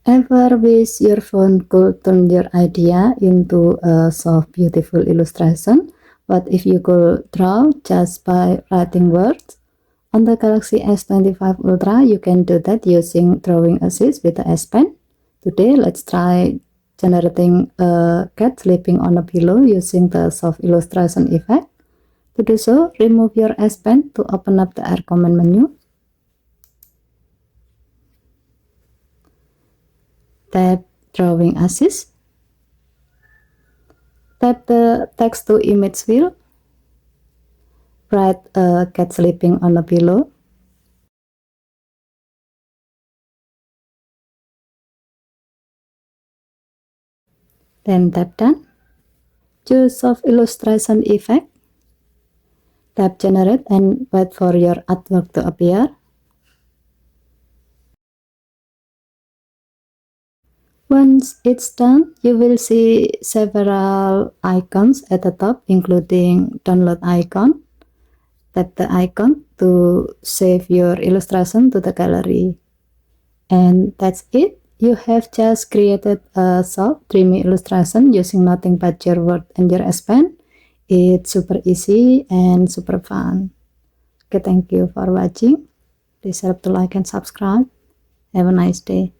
Ever wish your phone could turn your idea into a soft, beautiful illustration? What if you could draw just by writing words? On the Galaxy S25 Ultra, you can do that using Drawing Assist with the S Pen. Today, let's try generating a cat sleeping on a pillow using the soft illustration effect. To do so, remove your S Pen to open up the Air Command menu. Tap Drawing Assist. Tap the text to image field. Write a cat sleeping on a pillow. Then tap Done. Choose Soft Illustration Effect. Tap Generate and wait for your artwork to appear. Once it's done, you will see several icons at the top, including download icon. Tap the icon to save your illustration to the gallery. And that's it. You have just created a soft, dreamy illustration using nothing but your word and your S Pen. It's super easy and super fun. Okay, thank you for watching. Please help to like and subscribe. Have a nice day.